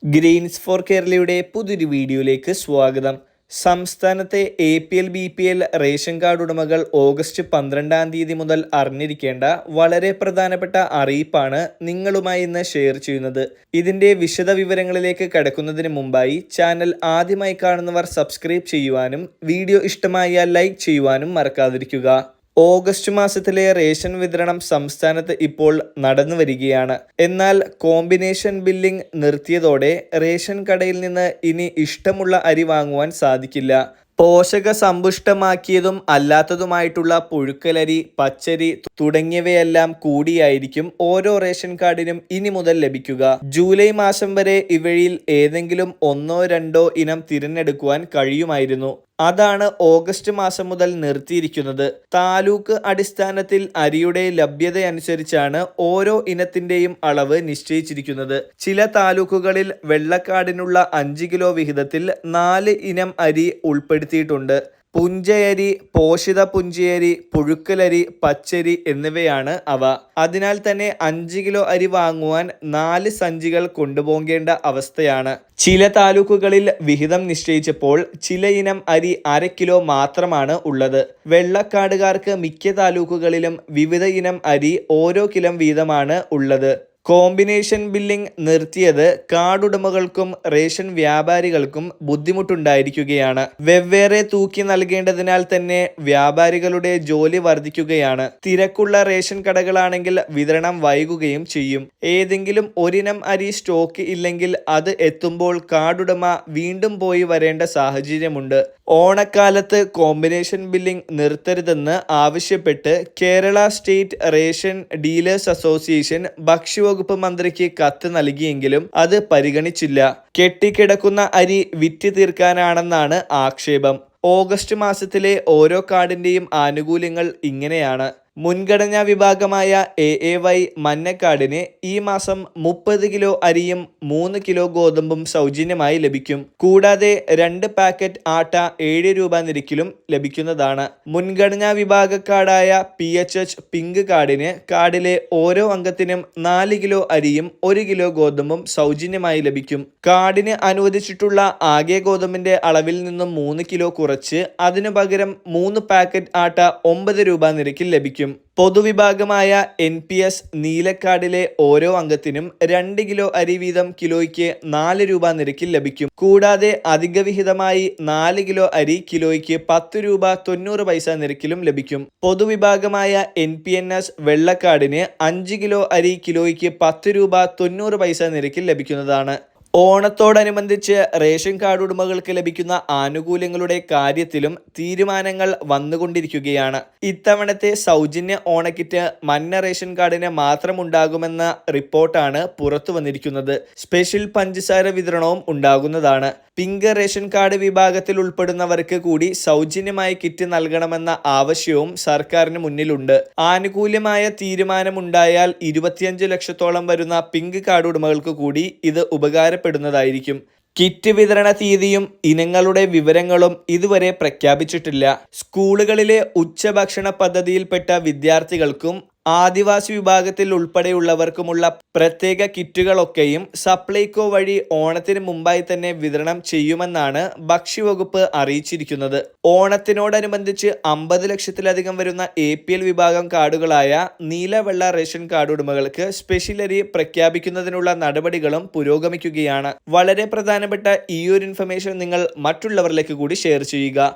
Grains four കേരളയുടെ പുതിയൊരു വീഡിയോയിലേക്ക് സ്വാഗതം. സംസ്ഥാനത്തെ APL BPL റേഷൻ കാർഡ് ഉടമകൾ ഓഗസ്റ്റ് 12-ാം തീയതി മുതൽ അറിഞ്ഞിരിക്കേണ്ട വളരെ പ്രധാനപ്പെട്ട അറിയിപ്പാണ് നിങ്ങളുമായി ഇന്ന് ഷെയർ ചെയ്യുന്നത്. ഇതിന്റെ വിശദ വിവരങ്ങളിലേക്ക് കടക്കുന്നതിന് മുമ്പായി ചാനൽ ആദ്യമായി കാണുന്നവർ സബ്സ്ക്രൈബ് ചെയ്യുവാനും വീഡിയോ ഇഷ്ടമായാൽ ലൈക്ക് ചെയ്യുവാനും മറക്കാതിരിക്കുക. ഓഗസ്റ്റ് മാസത്തിലെ റേഷൻ വിതരണം സംസ്ഥാനത്ത് ഇപ്പോൾ നടന്നു വരികയാണ്. എന്നാൽ കോമ്പിനേഷൻ ബില്ലിംഗ് നിർത്തിയതോടെ റേഷൻ കടയിൽ നിന്ന് ഇനി ഇഷ്ടമുള്ള അരി വാങ്ങുവാൻ സാധിക്കില്ല. പോഷക സമ്പുഷ്ടമാക്കിയതും അല്ലാത്തതുമായിട്ടുള്ള പുഴുക്കലരി, പച്ചരി തുടങ്ങിയവയെല്ലാം കൂടിയായിരിക്കും ഓരോ റേഷൻ കാർഡിനും ഇനി മുതൽ ലഭിക്കുക. ജൂലൈ മാസം വരെ ഇവയിൽ ഏതെങ്കിലും ഒന്നോ രണ്ടോ ഇനം തിരഞ്ഞെടുക്കുവാൻ കഴിയുമായിരുന്നു. അതാണ് ഓഗസ്റ്റ് മാസം മുതൽ നിർത്തിയിരിക്കുന്നത്. താലൂക്ക് അടിസ്ഥാനത്തിൽ അരിയുടെ ലഭ്യതയനുസരിച്ചാണ് ഓരോ ഇനത്തിന്റെയും അളവ് നിശ്ചയിച്ചിരിക്കുന്നത്. ചില താലൂക്കുകളിൽ വെള്ളക്കാർഡിനുള്ള 5 കിലോ വിഹിതത്തിൽ 4 ഇനം അരി ഉൾപ്പെടുത്തിയിട്ടുണ്ട്. പുഞ്ചയരി, പോഷിത പുഞ്ചയരി, പുഴുക്കലരി, പച്ചരി എന്നിവയാണ് അവ. അതിനാൽ തന്നെ 5 കിലോ അരി വാങ്ങുവാൻ 4 സഞ്ചികൾ കൊണ്ടുപോകേണ്ട അവസ്ഥയാണ്. ചില താലൂക്കുകളിൽ വിഹിതം നിശ്ചയിച്ചപ്പോൾ ചില ഇനം അരി 1/2 കിലോ മാത്രമാണ് ഉള്ളത്. വെള്ളക്കാർഡുകാർക്ക് മിക്ക താലൂക്കുകളിലും വിവിധ ഇനം അരി ഓരോ കിലോ വീതമാണ് ഉള്ളത്. കോമ്പിനേഷൻ ബില്ലിംഗ് നിർത്തിയത് കാർഡുടമകൾക്കും റേഷൻ വ്യാപാരികൾക്കും ബുദ്ധിമുട്ടുണ്ടായിരിക്കുകയാണ്. വെവ്വേറെ തൂക്കി നൽകേണ്ടതിനാൽ തന്നെ വ്യാപാരികളുടെ ജോലി വർദ്ധിക്കുകയാണ്. തിരക്കുള്ള റേഷൻ കടകളാണെങ്കിൽ വിതരണം വൈകുകയും ചെയ്യും. ഏതെങ്കിലും ഒരിനം അരി സ്റ്റോക്ക് ഇല്ലെങ്കിൽ അത് എത്തുമ്പോൾ കാർഡുടമ വീണ്ടും പോയി വരേണ്ട സാഹചര്യമുണ്ട്. ഓണക്കാലത്ത് കോമ്പിനേഷൻ ബില്ലിംഗ് നിർത്തരുതെന്ന് ആവശ്യപ്പെട്ട് Kerala state ration dealers association ഭക്ഷ്യവകുപ്പ് മന്ത്രിക്ക് കത്ത് നൽകിയെങ്കിലും അത് പരിഗണിച്ചില്ല. കെട്ടിക്കിടക്കുന്ന അരി വിറ്റ് തീർക്കാനാണെന്നാണ് ആക്ഷേപം. ഓഗസ്റ്റ് മാസത്തിലെ ഓരോ കാർഡിന്റെയും ആനുകൂല്യങ്ങൾ ഇങ്ങനെയാണ്. മുൻഗണനാ വിഭാഗമായ AAY മഞ്ഞക്കാർഡിന് ഈ മാസം 30 കിലോ അരിയും 3 കിലോ ഗോതമ്പും സൗജന്യമായി ലഭിക്കും. കൂടാതെ 2 പാക്കറ്റ് ആട്ട 7 രൂപ നിരക്കിലും ലഭിക്കുന്നതാണ്. മുൻഗണനാ വിഭാഗക്കാർഡായ PHH പിങ്ക് കാർഡിന് കാർഡിലെ ഓരോ അംഗത്തിനും 4 കിലോ അരിയും 1 കിലോ ഗോതമ്പും സൗജന്യമായി ലഭിക്കും. കാർഡിന് അനുവദിച്ചിട്ടുള്ള ആകെ ഗോതമ്പിന്റെ അളവിൽ നിന്നും 3 കിലോ കുറച്ച് അതിനു പകരം 3 പാക്കറ്റ് ആട്ട 9 രൂപ നിരക്കിൽ ലഭിക്കും. പൊതുവിഭാഗമായ NPS നീലക്കാർഡിലെ ഓരോ അംഗത്തിനും 2 കിലോ അരി വീതം കിലോയ്ക്ക് 4 രൂപ നിരക്കിൽ ലഭിക്കും. കൂടാതെ അധിക വിഹിതമായി 4 കിലോ അരി കിലോയ്ക്ക് 10 രൂപ 90 പൈസ നിരക്കിലും ലഭിക്കും. പൊതുവിഭാഗമായ NPNS വെള്ളക്കാർഡിന് 5 കിലോ അരി കിലോയ്ക്ക് 10 രൂപ 90 പൈസ നിരക്കിൽ ലഭിക്കുന്നതാണ്. ഓണത്തോടനുബന്ധിച്ച് റേഷൻ കാർഡ് ഉടമകൾക്ക് ലഭിക്കുന്ന ആനുകൂല്യങ്ങളുടെ കാര്യത്തിലും തീരുമാനങ്ങൾ വന്നുകൊണ്ടിരിക്കുകയാണ്. ഇത്തവണത്തെ സൗജന്യ ഓണക്കിറ്റ് മഞ്ഞ റേഷൻ കാർഡിന് മാത്രം ഉണ്ടാകുമെന്ന റിപ്പോർട്ടാണ് പുറത്തു വന്നിരിക്കുന്നത്. സ്പെഷ്യൽ പഞ്ചസാര വിതരണവും ഉണ്ടാകുന്നതാണ്. പിങ്ക് റേഷൻ കാർഡ് വിഭാഗത്തിൽ ഉൾപ്പെടുന്നവർക്ക് കൂടി സൗജന്യമായി കിറ്റ് നൽകണമെന്ന ആവശ്യവും സർക്കാരിന് മുന്നിലുണ്ട്. ആനുകൂല്യമായ തീരുമാനമുണ്ടായാൽ 25 ലക്ഷത്തോളം വരുന്ന പിങ്ക് കാർഡ് ഉടമകൾക്ക് കൂടി ഇത് ഉപകാരപ്പെടുന്നതായിരിക്കും. കിറ്റ് വിതരണ തീയതിയും ഇനങ്ങളുടെ വിവരങ്ങളും ഇതുവരെ പ്രഖ്യാപിച്ചിട്ടില്ല. സ്കൂളുകളിലെ ഉച്ചഭക്ഷണ പദ്ധതിയിൽപ്പെട്ട വിദ്യാർത്ഥികൾക്കും ആദിവാസി വിഭാഗത്തിൽ ഉൾപ്പെടെയുള്ളവർക്കുമുള്ള പ്രത്യേക കിറ്റുകളൊക്കെയും സപ്ലൈകോ വഴി ഓണത്തിന് മുമ്പായി തന്നെ വിതരണം ചെയ്യുമെന്നാണ് ഭക്ഷ്യവകുപ്പ് അറിയിച്ചിരിക്കുന്നത്. ഓണത്തിനോടനുബന്ധിച്ച് 50 ലക്ഷത്തിലധികം വരുന്ന APL വിഭാഗം കാർഡുകളായ നീല വെള്ള റേഷൻ കാർഡ് ഉടമകൾക്ക് സ്പെഷ്യൽ അരി പ്രഖ്യാപിക്കുന്നതിനുള്ള നടപടികളും പുരോഗമിക്കുകയാണ്. വളരെ പ്രധാനപ്പെട്ട ഈ ഒരു ഇൻഫർമേഷൻ നിങ്ങൾ മറ്റുള്ളവരിലേക്ക് കൂടി ഷെയർ ചെയ്യുക.